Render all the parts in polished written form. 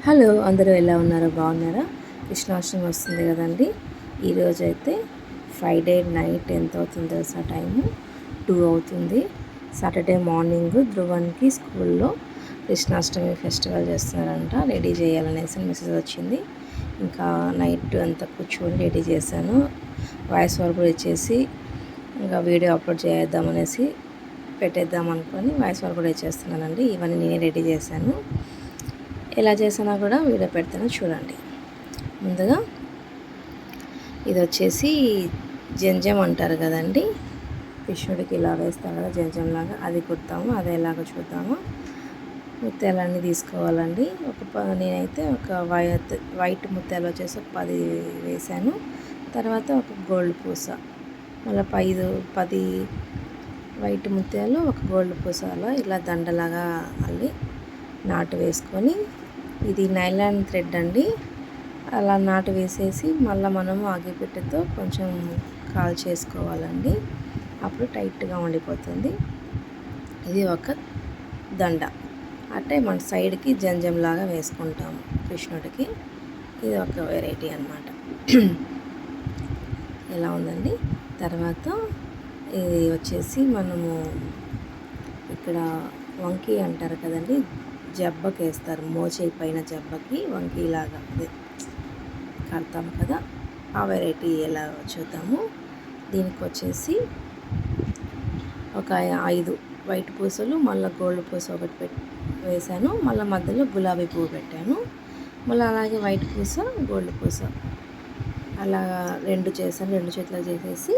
Hello, అందరూ ఎలా ఉన్నారో బాగున్నారా? కృష్ణాష్టమి వస్తుంది కదండి. ఈరోజు అయితే ఫ్రైడే నైట్ ఎంత అవుతుందో తెలుసా? టైము 2 అవుతుంది. సాటర్డే మార్నింగ్ ధ్రువన్కి స్కూల్లో కృష్ణాష్టమి ఫెస్టివల్ చేస్తున్నారంట, రెడీ చేయాలనేసి మెసేజ్ వచ్చింది. ఇంకా నైట్ అంతా కూర్చొని రెడీ చేశాను. వాయిస్ ఓవర్ కూడా ఇచ్చేసి ఇంకా వీడియో అప్లోడ్ చేద్దామనేసి పెట్టేద్దాం అనుకొని వాయిస్ ఓవర్ కూడా ఇచ్చేస్తున్నానండి. ఇవన్నీ నేనే రెడీ చేశాను. ఎలా చేసినా కూడా వీడియో పెడతాను, చూడండి. ముందుగా ఇది వచ్చేసి జంజం అంటారు కదండి, కృష్ణుడికి ఇలా వేస్తాం కదా జంజంలాగా, అది కుడతాము. అది ఎలాగో చూద్దాము. ముత్యాలన్నీ తీసుకోవాలండి. నేనైతే ఒక వైట్ ముత్యాలు వచ్చేసి ఒక 10 వేసాను. తర్వాత ఒక గోల్డ్ పూస, మళ్ళీ 10 వైట్ ముత్యాలు, ఒక గోల్డ్ పూస, అలా ఇలా దండలాగా అల్లి నాటు వేసుకొని, ఇది నైలాన్ థ్రెడ్ అండి, అలా నాటు వేసేసి మళ్ళీ మనము అగ్గిపెట్టెతో కొంచెం కాల్ చేసుకోవాలండి. అప్పుడు టైట్గా ఉండిపోతుంది. ఇది ఒక దండ. అంటే మన సైడ్కి జంజంలాగా వేసుకుంటాము కృష్ణుడికి. ఇది ఒక వెరైటీ అన్నమాట. ఎలా ఉందండి. తర్వాత ఇది వచ్చేసి మనము ఇక్కడ వంకీ అంటారు కదండి, జబ్బకి వేస్తారు, మోచేయి పైన జబ్బకి వంకీలాగా కడతాం కదా, ఆ వెరైటీ ఎలా చూద్దాము. దీనికి వచ్చేసి ఒక 5 వైట్ పూసలు, మళ్ళీ గోల్డ్ పూస ఒకటి వేసాను, మళ్ళీ మధ్యలో గులాబీ పువ్వు పెట్టాను, మళ్ళీ అలాగే వైట్ పూస, గోల్డ్ పూస, అలా 2 చేశాను. 2 చేతులు చేసేసి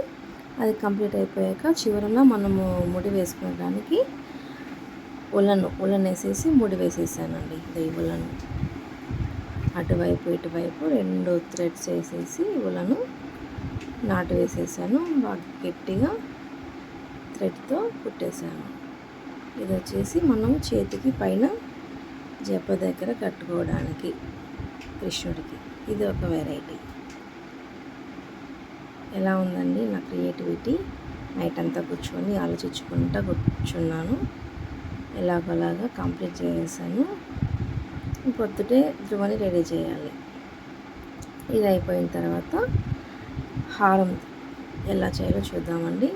అది కంప్లీట్ అయిపోయాక చివరన మనము ముడి వేసుకోవడానికి ఉలను వేసేసి ముడి వేసేసానండి. ఈ ఉలను అటువైపు ఇటువైపు 2 థ్రెడ్స్ వేసేసి ఉలను నాటు వేసేసాను. బాగా గట్టిగా థ్రెడ్తో కుట్టేసాను. ఇది వచ్చేసి మనం చేతికి పైన జబ్బ దగ్గర కట్టుకోవడానికి కృష్ణుడికి. ఇది ఒక వెరైటీ. ఎలా ఉందండి నా క్రియేటివిటీ? నైట్ అంతా కూర్చొని ఆలోచించుకుంటూ కూర్చున్నాను. ఎలాగోలాగా కంప్లీట్ చేసేసాను. పొద్దుటే ధ్రువని రెడీ చేయాలి. ఇది అయిపోయిన తర్వాత హారం ఎలా చేయాలో చూద్దామండి.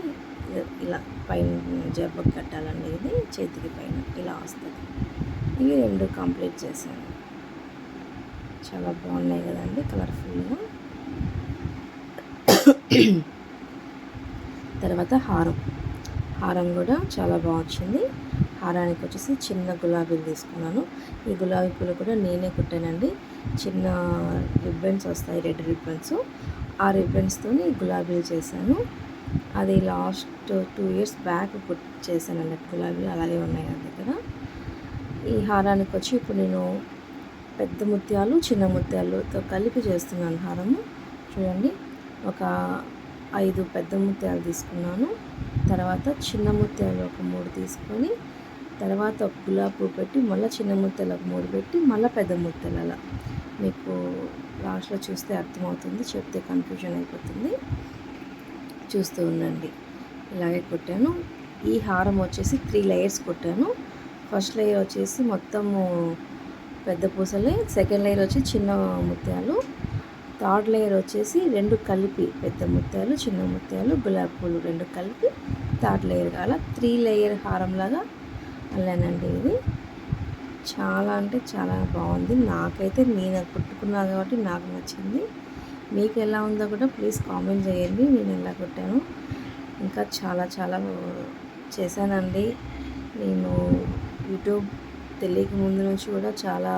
ఇలా పైన జబ్బకు కట్టాలండి, ఇది చేతికి పైన ఇలా వస్తుంది. ఇవి 2 కంప్లీట్ చేశాను. చాలా బాగున్నాయి కదండి, కలర్ఫుల్గా. తర్వాత హారం కూడా చాలా బాగా వచ్చింది. హారానికి వచ్చేసి చిన్న గులాబీలు తీసుకున్నాను. ఈ గులాబీ పూలు కూడా నేనే కుట్టానండి. చిన్న రిబ్బన్స్ వస్తాయి, రెడ్ రిబ్బన్స్, ఆ రిబ్బన్స్తో గులాబీలు చేశాను. అది లాస్ట్ 2 ఇయర్స్ బ్యాక్ చేశాను అన్నట్టు. గులాబీలు అలాగే ఉన్నాయి నా దగ్గర. ఈ హారానికి వచ్చి ఇప్పుడు నేను పెద్ద ముత్యాలు, చిన్న ముత్యాలతో కలిపి చేస్తున్నాను హారము. చూడండి, ఒక 5 పెద్ద ముత్యాలు తీసుకున్నాను. తర్వాత చిన్న ముత్యాలు ఒక 3 తీసుకొని, తర్వాత ఒక గులాబీ పువ్వు పెట్టి, మళ్ళీ చిన్న ముత్యాలు ఒక 3 పెట్టి, మళ్ళీ పెద్ద ముత్యాలు, అలా మీకు లాస్ట్లో చూస్తే అర్థమవుతుంది, చెప్తే కన్ఫ్యూజన్ అయిపోతుంది. చూస్తూ ఉండండి. ఇలాగే కొట్టాను. ఈ హారం వచ్చేసి 3 లేయర్స్ కొట్టాను. ఫస్ట్ లేయర్ వచ్చేసి మొత్తము పెద్ద పూసలే, సెకండ్ లేయర్ వచ్చి చిన్న ముత్యాలు, థర్డ్ లేయర్ వచ్చేసి 2 కలిపి పెద్ద ముత్యాలు, చిన్న ముత్యాలు, గులాబీ పూలు 2 కలిపి థర్డ్ లేయర్, అలా 3 లేయర్ హారంలాగా అల్లానండి. ఇది చాలా అంటే చాలా బాగుంది. నాకైతే నేను కుట్టుకున్నా కాబట్టి నాకు నచ్చింది. మీకు ఎలా ఉందో కూడా ప్లీజ్ కామెంట్ చేయండి. నేను ఎలా కుట్టాను. ఇంకా చాలా చాలా చేశానండి. నేను యూట్యూబ్ తెలియక ముందు నుంచి కూడా చాలా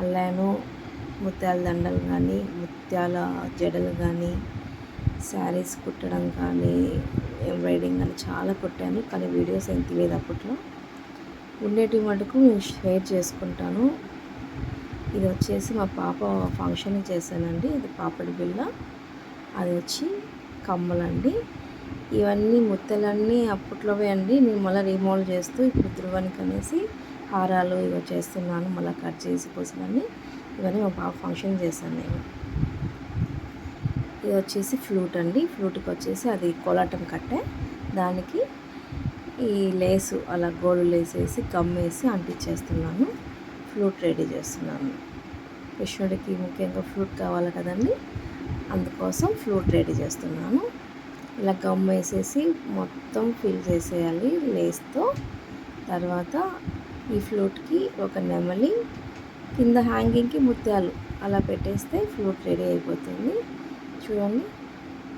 అల్లాను. ముత్యాల దండలు కానీ, ముత్యాల జడలు కానీ, శారీస్ కుట్టడం కానీ, ఎంబ్రాయిడింగ్ కానీ చాలా కుట్టాను. కానీ వీడియోస్ ఏం తెలియదు అప్పట్లో. ఉండేటివి మటుకు నేను షేర్ చేసుకుంటాను. ఇది వచ్చేసి మా పాప ఫంక్షన్కి చేశానండి. ఇది పాపడి బిళ్ళ, అది వచ్చి కమ్మలండి. ఇవన్నీ ముత్యాలన్నీ అప్పట్లోవే అండి. నేను మళ్ళీ రీమోల్డ్ చేస్తూ ఇప్పుడు ధ్రువానికి అనేసి హారాలు ఇవి చేస్తున్నాను. మళ్ళీ కట్ చేసి పూసలన్నీ ఇవన్నీ మా పాప ఫంక్షన్ చేశాను నేను. ఇది వచ్చేసి ఫ్లూట్ అండి. ఫ్లూట్కి వచ్చేసి అది కోలాటం కట్టే, దానికి ఈ లేసు అలా గోల్డ్ లేస్ వేసి గమ్ వేసి అంటించేస్తున్నాను. ఫ్లూట్ రెడీ చేస్తున్నాను. కృష్ణుడికి ముఖ్యంగా ఫ్లూట్ కావాలి కదండి, అందుకోసం ఫ్లూట్ రెడీ చేస్తున్నాను. ఇలా గమ్ వేసేసి మొత్తం ఫిల్ చేసేయాలి లేస్తో. తర్వాత ఈ ఫ్లూట్కి ఒక నెమలి, కింద హ్యాంగింగ్కి ముత్యాలు అలా పెట్టేస్తే ఫ్లూట్ రెడీ అయిపోతుంది. చూడండి,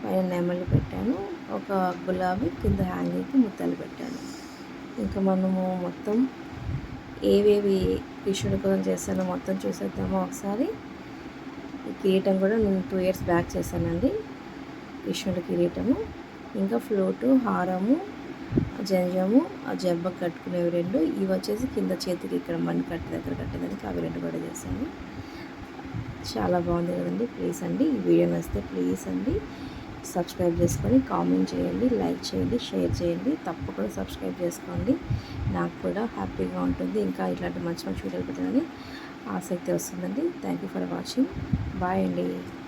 పైన నెమలి పెట్టాను, ఒక గులాబీ, కింద హ్యాంగింగ్కి ముత్యాలు పెట్టాను. ఇంకా మనము మొత్తం ఏవేవి కృష్ణుడి కోసం చేస్తానో మొత్తం చూసేద్దామో ఒకసారి. ఈ కిరీటం కూడా నేను 2 ఇయర్స్ బ్యాక్ చేశానండి, కృష్ణుడి కిరీటము. ఇంకా ఫ్లూటు, హారము, జంజము, ఆ జబ్బ కట్టుకునేవి 2. ఇవి వచ్చేసి కింద చేతికి ఇక్కడ మణి కట్టి దగ్గర కట్టేదానికి అవి 2 కూడా చేశాను. చాలా బాగుంది కదండి. ప్లీజ్ అండి, ఈ వీడియో నచ్చితే ప్లీజ్ అండి సబ్స్క్రైబ్ చేసుకొని కామెంట్ చేయండి, లైక్ చేయండి, షేర్ చేయండి. తప్పకుండా సబ్స్క్రైబ్ చేసుకోండి, నాకు కూడా హ్యాపీగా ఉంటుంది. ఇంకా ఇట్లాంటి మంచి మంచి వీడియోలు పెట్టాలని ఆసక్తి వస్తుందండి. Thank you for watching. Bye అండి.